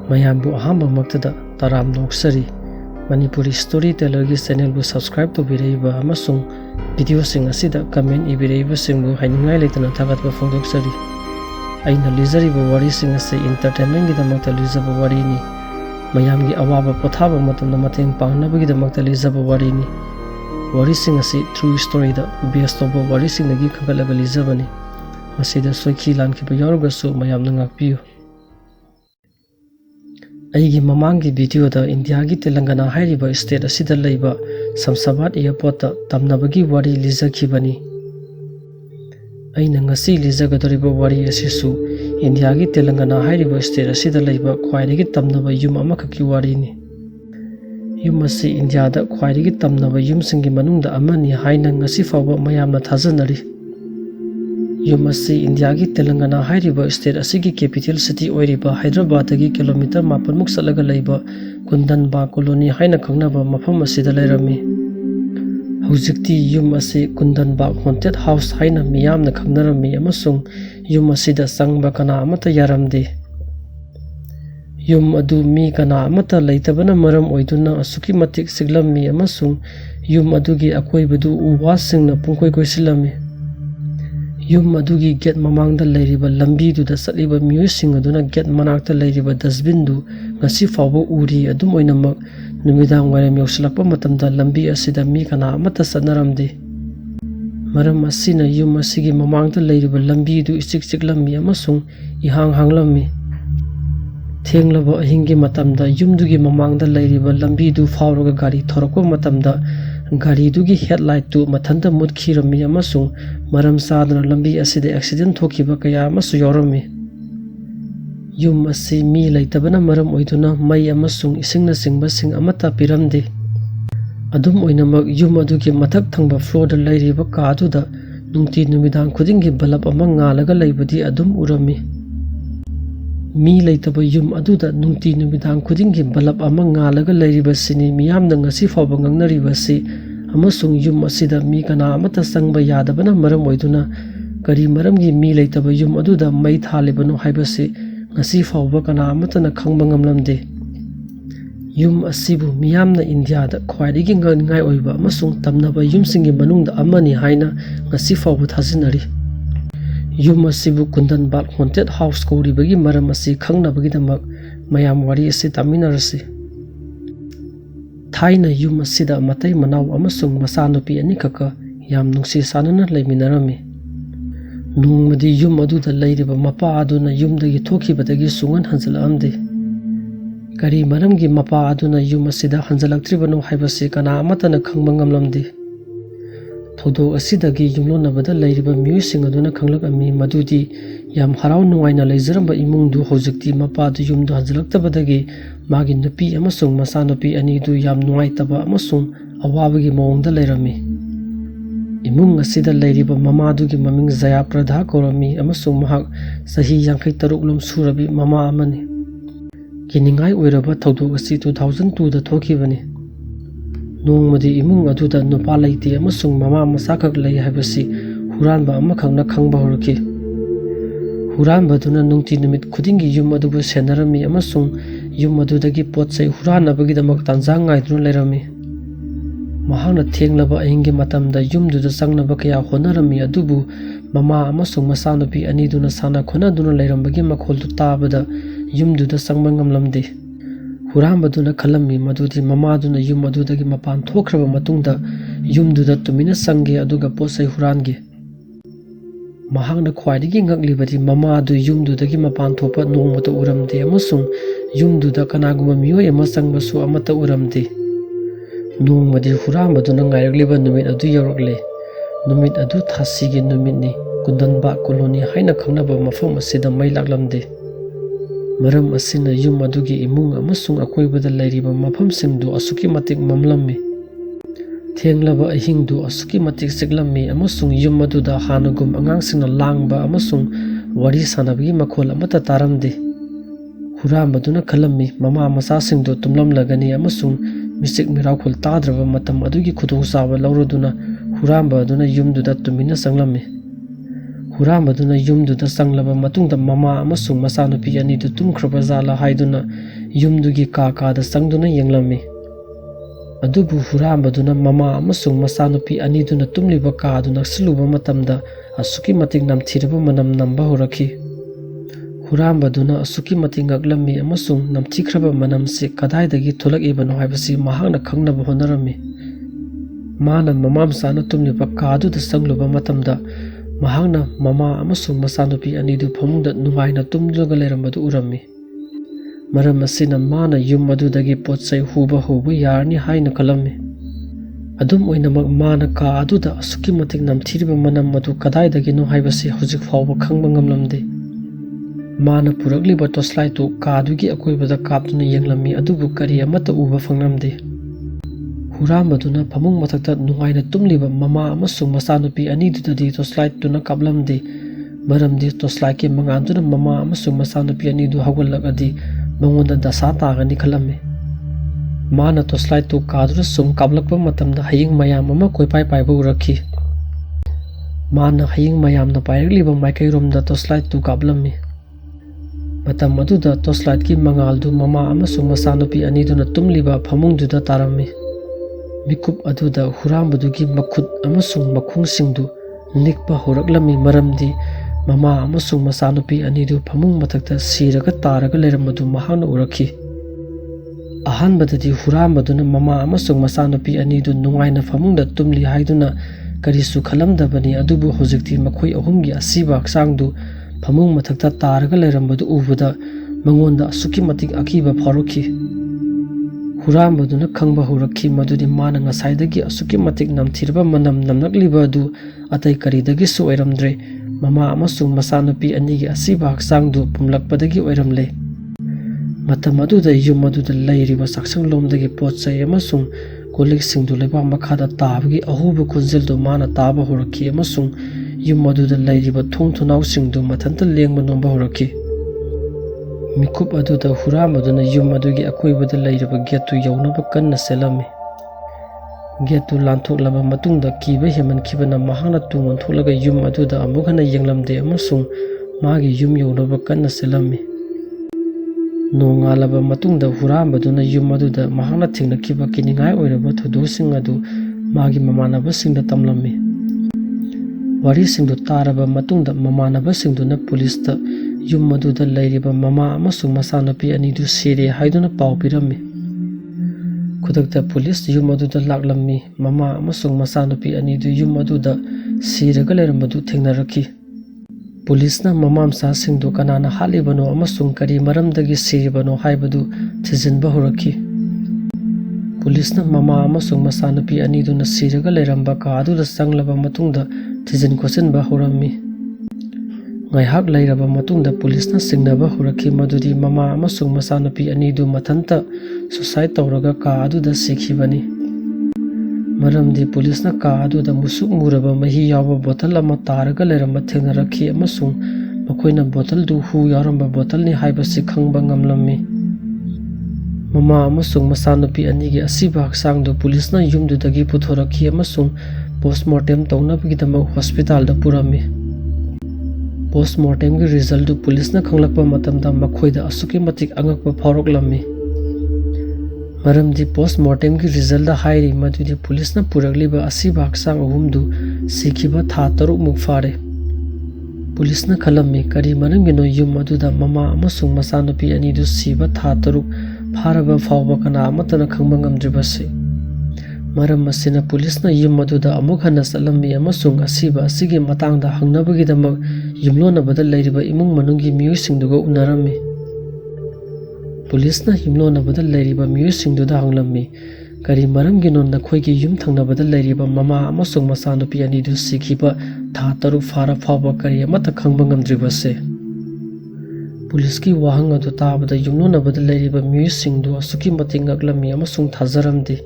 mayambu ahamba maktada taram noksari Manipuri StoryTeller gi channel bu subscribe to biraiba amasung video sing asida comment ibiraiba singbu haingai leitana thagatba phongdoksari aina lizariba wari sing ase entertainment gi damakta lizaba wari ni mayamgi awaba pothaba matamda mateng pangnaba gi damakta lizaba wari ni wari sing ase true story da based on wari sing gi khagalaga lizabani masida soiki lankiba yarugasu mayamna ngakpiyu aigi mamangi video da India gi Telangana hairiba state asida leiba Samsabad airport ta Tamnaba gi wari lizakhibani aina ngasi lizagadoriba wari asisu India gi Telangana hairiba state asida leiba khwairigi Tamnaba yum amakaki wari ni yum asi India da khwairigi Tamnaba yum singi manungda amani haina ngasi fawba mayamna thajanari yum asi India gi Telangana hairiba state asigi capital city oiriba Hyderabad gi kilometer 8 muk salaga leiba Kundanbagh Colony haina khangnaba mafam asida leirami hujikti yum asi Kundanbagh Haunted House haina miyamna khangnarami amasung yum asida sangba kana amata yaramde yum adu mi kana amata leitabana maram oiduna asuki matik siglammi amasung yum adugi akoibadu uwasingna pungkoi koisilami yum adugi get mamangda leiriba lambi du da satliba miyosing aduna get manakta leiriba dustbin du ngasi fawbo uri adum oinamak numidang waram yauslakpa matamda lambi asida mi kana amata satnaramde maram asina yum asigi mamangda leiriba lambi du ichiklammi amasung ihang hanglammi thenglaba ahingi matamda yumdugi mamangda leiriba lambi du fawraga gari thorakpa matamda gari dugi headlight tu mathanda mutkirami amasung maram sadna lambi asida accident thokiba kaya amasu yorami yum asi mi leitabana maram oiduna mai amasung isingna singba sing amata piramde adum oinamak yum adugi mathak thangba floor da leiriba ka adu da nungti numidang khudingi balap ama ngalaga leibadi adum urami mi leitaba yum aduda nungti numidang khudingi balap ama ngalaga leiriba sini miyamna ngasi fawba ngangnariba si amasung yum asida mi kana amata sangba yadabana maram oiduna kari maramgi mi leitaba yum aduda mai thalibano haibasi ngasi fawba kana amata na khangba ngamlamde yum asibu miyamna India da khwairigi ngai oiba amasung Tamnaba yumsingi manungda amani haina ngasi fawba thajinari yum asibu Kundanbagh Haunted House koribagi maram asi khangnabagi damak mayam wari asi taminarasi thaina yum asida matai manaw amasung masanupi ani kaka yam nungsi sanana leiminarami nungmadi yum aduda leiriba mapa aduna yumdagi thokibadagi sungan hanjalamde kari maramgi mapa aduna yum asida hanjalaktribano haibasi kana amatana khangba ngamlamde thodo asidagi yumlonabada leiriba miyusing aduna khanglakami madudi yam harau nungaina leizaramba imungdu hojikti mapa du yumdu hanjalaktabadagi magi nupi amasung masanupi ani du yam nungaitaba amasung awabagi mawongda leirami imung asida leiriba mamadugi maming Jaya Pradha korami amasung mahak sahi 53 lom surabi mama amani kiningai oiraba thodo asi 2002 da thokibani nongmadi imung aduda nupa leiti amasung mama masakak lei habasi huranba amakhangna khangba horki huranba duna nungti numit khudingi yum adubu senarami amasung yum adudagi potsai huranabagi damak tanjang ngai dun leirami mahangna thenglaba ahingi matamda yumduda sangnaba kaya honarami adubu mama amasung masanupi ani duna sana khona duna leirambagi makholdu tabada yumduda sangba ngamlamde huranbaduna khalami madudi mamaduna yum adudagi mapan thokraba matungda yumduda tumina sange aduga posai hurange mahangna khwaidigi ngaklibadi mamadu yumdudagi mapan thopa nongmata uramde amasung yumduda kanaguma miyoi ama sangbasu amata uramde nongmadi huranbaduna ngairagliba numit adu yarakle numit adu thasigi numitni Kundanbagh Colony haina khangnaba mafam asida mai laklamde maram asina yum adugi imung amasung akoibada leiriba mafamsingdu asuki matik mamlammi thenglaba ahingdu asuki matik siglammi amasung yum aduda hanugum angangsingna langba amasung wari sanabagi makhol amata taramde huranbaduna khalammi mama masasingdu tumlamlagani amasung misik mirakhol tadraba matam adugi khudong sawa lauroduna huranbaduna yumduda tumina sanglammi Huranbaduna yumduda sanglaba matungda mama amasung masanupi anidu tumkhraba zala haiduna yumdugi ka-kada sangduna yenglammi. Adubu huranbaduna mama amasung masanupi aniduna tumliba kaadu naksaluba matamda asuki matik namthiraba manam namba horakhi. Huranbaduna asuki matik ngaklammi amasung namthikhraba manamse kadaidagi tholakibano haibasi mahakna khangnaba honarammi. Mana mamamsana tumliba kaaduda sangluba matamda mahakna mama amasung masanupi anidu phamungda nungaina tumlaga leirambadu urammi. Maram asina mana yum adudagi potsai huba huba yarni haina kalammi. Adum oinamak mana ka aduda asuki matik namthiriba manam madu kadaidagino haibasi hujik fawba khangba ngamlamde. Mana puragliba toslai tu kaadugi akoibada kaptuna yenglammi adubu kari amata uba fangnamde. Huranbaduna phamung mathakta nungaina tumliba mama amasung masanupi anidudadi toslai tuna kaplamde. Maramdi toslai ke mangantuna mama amasung masanupi anidu hawallagadi mangonda dasa tagani khalame. Mana toslai tu kaadura sum kablakpa matamda haying mayam ama koipai paiba urakhi. Mana haying mayam na pairagliba maikairomda toslai tu kablammi. Matam aduda toslai ki mangaldu mama amasung masanupi aniduna tumliba phamungduda tarammi. Mikup aduda huranbadugi makhut amasung makhungsingdu nikpa horaklammi maramdi mama amasung masanupi anidu phamung mathakta siraga taraga leiramadu mahakna urakhi. Ahanbadadi huranbaduna mama amasung masanupi anidu nungaina phamungda tumli haiduna karisu khalamdabani adubu hojikti makhoi ahumgi asiba haksangdu phamung mathakta taraga leirambadu ubada mangonda asuki matik akiba pharokhi. Huranbaduna khangba horakhi madudi mana ngasaidagi asuki matik namthirba manam namnagliba adu atai karidagi su oiramdre mama amasung masanupi anigi asiba haksangdu pumlakpadagi oiramle. Matam aduda yum aduda leiriba saksanglomdagi potsai amasung koliksingdu leba makhada tabagi ahuba khunjildu mana taba horakhi amasung yum aduda leiriba thongthunausingdu mathanta lengba nomba horakhi. Mikup aduda huranbaduna yum adugi akoibada leiriba getu yaunaba kanna selami. Getu lanthoklaba matungda kiba hemankhibana mahakna tungon tholaga yum aduda amukhana yenglamde amasung magi yum yaunaba kanna selami. Nongalaba matungda huranbaduna yum aduda mahakna thengnakiba kiningai oiraba thudosing adu magi mamanabasingda tamlammi. Warisingdu taraba matungda mamanabasingduna polista yum aduda leiriba mama amasung masanupi anidu sire haiduna pau pirammi. Khudakta police yum aduda laklammi mama amasung masanupi anidu yum aduda siraga leirambadu thengnarakhi. Police na mamamsa singdu kanana halibano amasung kari maramdagi siribano haibadu thijinba horakhi. Police na mama amasung masanupi aniduna siraga leiramba ka aduda sanglaba matungda thijin khosinba horammi. Ngaihak leiraba matungda police na singnaba horakhi madudi mama amasung masanupi anidu mathanta suicide tawraga ka aduda sikhibani. Maramdi police na ka aduda musuk muraba mahi yawa bottle ama taraga leiramba thengnarakhi amasung makoina bottle du hu yaramba bottle ni haibasi khangba ngamlammi. Mama amasung masanupi anigi asiba haksangdu police na yumdudagi puthorakhi amasung postmortem tawnabagidama hospital da purammi. Postmortem ki result du police na khanglakpa matamda makhoida asuki matik angakpa phawroklammi. Maramdi postmortem ki result da hairi madudi police na puragliba asiba haksang ahumdu sikhiba tha taruk muk fare. Police na khalammi kari manamgino yum aduda mama amasung masanupi anidu siba tha taruk pharaba phawba kana amatana khangba ngamdribase. Maram asina police na yum aduda amuk hana salammi amasung asiba asigi matangda hangnabagidamak yumlonabada leiriba imung manunggi miyuisingduga unarammi. Police na yumlonabada leiriba miyuisingduda hanglammi kari maramgino nakhoigi yum thangnabada leiriba mama amasung masanupi anidu sikhiba tha taruk phara phawba kari amata khangba ngamdribase. Police ki wahang adu tabada yumlonabada leiriba miyuisingdu asuki matik ngaklammi amasung thajaramdi.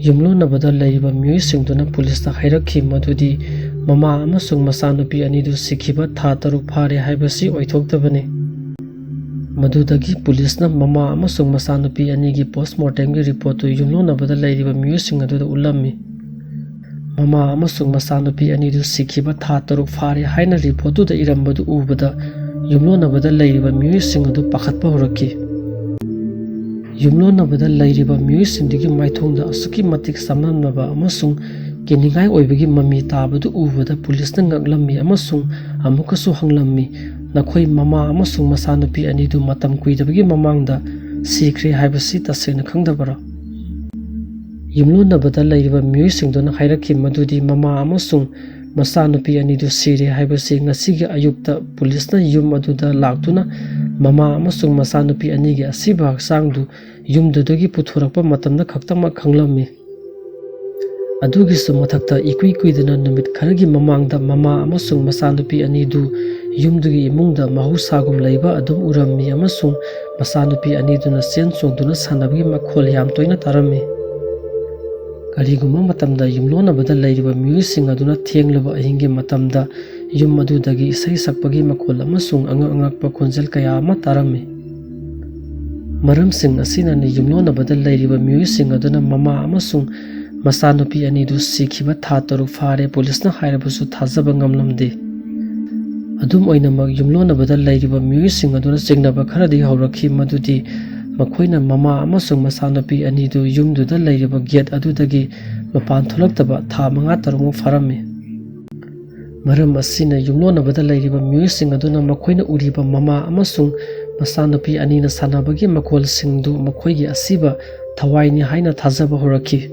Yumlonabada leiriba miyuisingduna police na hairakhi madudi mama amasung masanupi anidu sikhiba tha taruk phare haibasi oithoktabani. Madudagi police na mama amasung masanupi anigi postmortem ki report tu yumlonabada leiriba miyuising aduda ulammi. Mama amasung masanupi anidu sikhiba tha 6 fare haina report da irambadu ubada yumlonabada leiriba miyuising adu pakhatpa horaki. Yumlonabada leiriba miyuisingdigi maithongda asuki matik samnamnaba amasung keningai oibagi mami tabadu ubada police na ngaklammi amasung amukasu hanglammi nakhoi mama amasung masanupi anidu matam kuidabagi mamangda sikre haibasi tasena khangdabara. Yumlonabada leiriba miyuisingdona hairaki madudi mama amasung masanupi anidu sire haibasi ngasigi ayukta police na yum aduda laktuna mama amasung masanupi anigi asiba haksangdu yumdudagi puthorakpa matamda khaktama khanglammi. Adugi sumathakta ikui kuidana numit kharagi mamangda mama amasung masanupi anidu yumdugi imungda mahusagum leiba adum urammi amasung masanupi aniduna sen chongduna sanabagi makhol yam toina tarammi. Kariguma matamda yumlonabada leiriba miyuising aduna thenglaba ahingi matamda yum adudagi isai sakpagi makhol amasung angakpa khonjel kaya ama tarammi. Maramsing asinani yumlonabada leiriba miyuising aduna mama amasung masanupi anidu sikhiba tha 6 fare police na hairabasu thajaba ngamlamde. Adum oinamak yumlonabada leiriba miyuising aduna chengnaba kharadi haurakhi madudi makhoina mama amasung masanupi anidu yumduda leiriba gate adudagi mapan tholaktaba tha 5-6 farammi. Maram asina yumlonabada leiriba miyuising aduna makhoina uriba mama amasung masanupi anina sanabagi makhol singdu makhoigi asiba thawaini haina thajaba horakhi.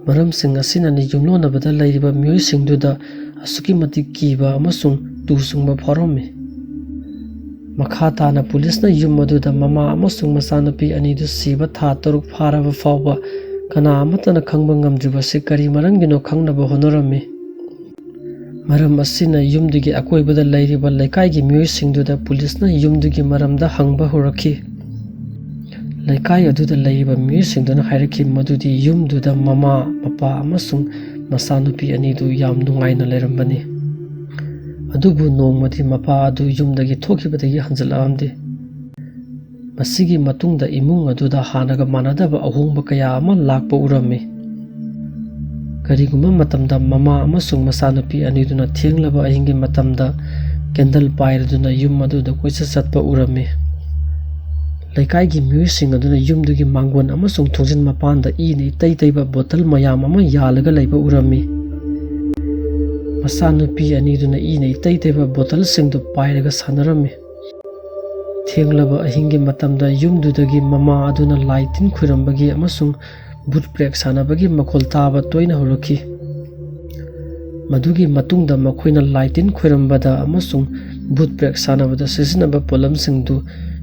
Maramsing asinani yumlonabada leiriba miyuisingduda asuki matik kiba amasung tusungba pharammi. Makhatana police na yum aduda mama amasung masanupi anidu siba tha 6 faraba fawba kana amatana khangba ngamdribase kari marangino khangnaba honorammi. Maram asina yumdugi akoibada leiriba leikaigi miyuisingduda police na yumdugi maramda hangba horakhi. Laikai aduda leiriba miyuisingduna hairaki madudi yumduda mama papa amasung masanupi anidu yam nungaina leirambani. Adubu nongmadi mapa adu yumdagi thokibadagi hanjalamde. Masigi matungda imung aduda hanaga manadaba ahongba kaya ama lakpa urammi. Kariguma matamda mama amasung masanupi aniduna thenglaba ahingi matamda candle pairaduna yum aduda koisa satpa urammi. Laikai miyuising aduna yumdugi mangwan amasung thongjin mapanda ini taiba bottle mayam ama yalaga leiba urammi. Masanupi aniduna ini taiba bottle singdu pairaga sanarammi. Thenglaba ahingi matamda yumdudagi mama aduna lightin khurambagi amasung boot break sanabagi makhol taba toina horakhi. Madugi matungda makhoina lightin khurambada amasung boot break sanabada sisinaba polam singdu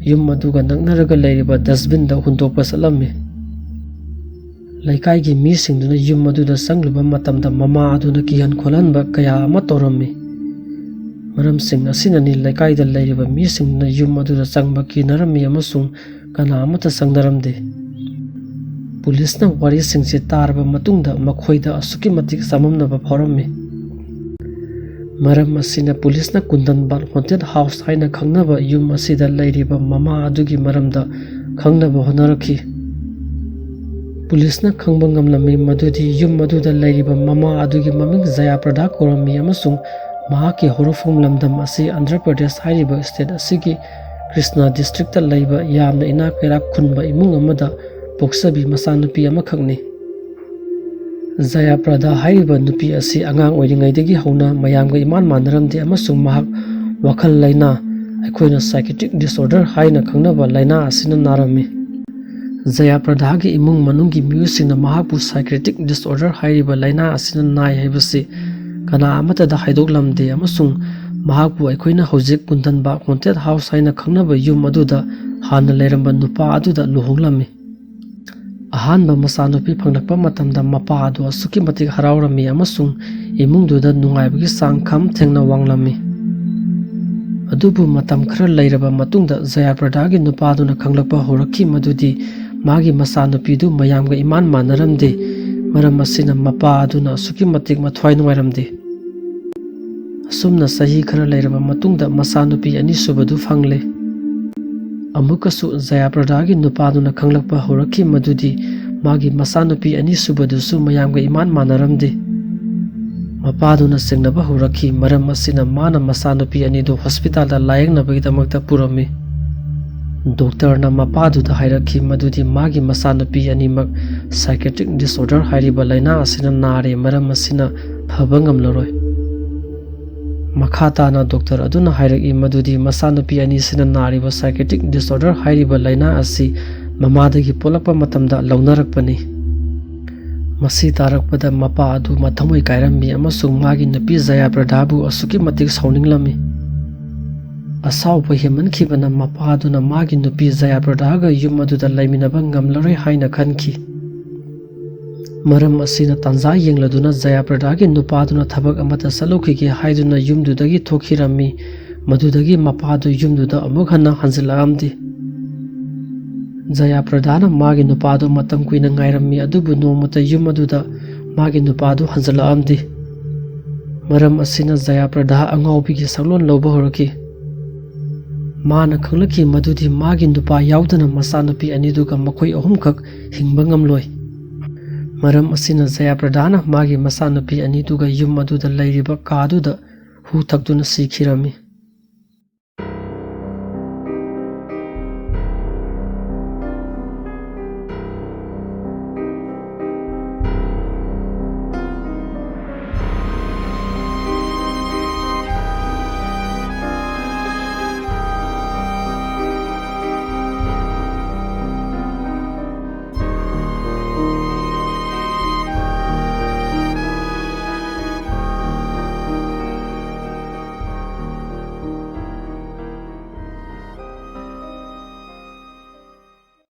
yum aduga naknaraga leiriba dustbin da hundokpa salammi. Laikai gi mi singduna yum aduda sangluba matamda mama aduna kihan kholanba kaya ama torammi. Maram sing asinani laikai da leiriba mi singduna yum aduda sangba kinarammi amasung kana amata sangnaramde. Police na wari singse tarba matungda makhoida asuki matik samamnaba phorammi. Maram asina police na Kundanbagh Haunted House haina khangnaba yum asida leiriba mama adugi maramda khangnaba honarakhi. Police na khangba ngamlami madudi yum aduda leiriba mama adugi maming Jayaprada korammi amasung mahaki horofum lamdam asi Andhra Pradesh hairiba state asigi Krishna district ta leiba yamna ina kera khunba imung amada poksabi masanupi amakhakni. Jayaprada hairiba nupi asi angang oiringaidagi hauna mayamga iman manaramde amasung mahak wakhal laina aikoina psychiatric disorder haina khangnaba laina asina narammi. Jayaprada gi imung manunggi miyusingna mahakpu psychiatric disorder hairiba laina asina nai haibasi kana amata da haidoklamde amasung mahakpu aikoina hojik Kundanbagh Haunted House haina khangnaba yum aduda hana leiramba nupa aduda luhonglammi. Ahanba masanupi phanglakpa matamda mapa adu asuki matik haraurami amasung imungduda nungaibagi sangkham thengna wanglammi. Adubu matam khara leiraba matungda Jayaprada gi nupa aduna khanglakpa horakhi madudi magi masanupidu mayamga iman manaramde maram asina mapa aduna asuki matik mathwai nungairamde. Asumna sahi khara leiraba matungda masanupi ani subadu phangle. Amukasu Jayaprada gi nupa aduna khanglakpa horakhi madudi magi masanupi ani subadusu mayamga iman manaramde. Mapaduna singnaba hurakhi maram asina mana masanupi ani do hospital da layengnabagidamakta purami. Doctor na mapaduda hairakhi madudi magi masanupi ani mak psychiatric disorder hairiba laina asina nare maram asina phaba ngamlaroi. Makha tana doctor aduna hairaki madudi masanupi ani sina nariba psychiatric disorder hairiba laina asi mamadagi polakpa matamda launarakpani. Masi tarakpada mapa adu mathamoi kairammi amasung magi nupi Jayapradhabu asuki matik sauninglami. Asauba hemankhibana mapa aduna magi nupi Jayapradhaga yum aduda laiminaba ngamlaroi haina khanki. Maram asina tanza yengladuna Jayapradhagi nupaduna thabak amata salokige haiduna yumdudagi thokhirami madudagi mapadu yumduda amuk hanna hanjilagamdi. Jayapradhana magi nupadu matam kuina ngairammi adubu nomata yum aduda magi nupadu hanjilagamdi. Maram asina Jayapradha angaubigi saglon loba horaki. Mana khanglaki madudi magi nupa yaudana masanupi aniduga makhoi ahumkhak hingba ngamloi. Maram asina Jayapradhana magi masanupi aniduga yum aduda lairiba kaduda hu thakduna sikhirami.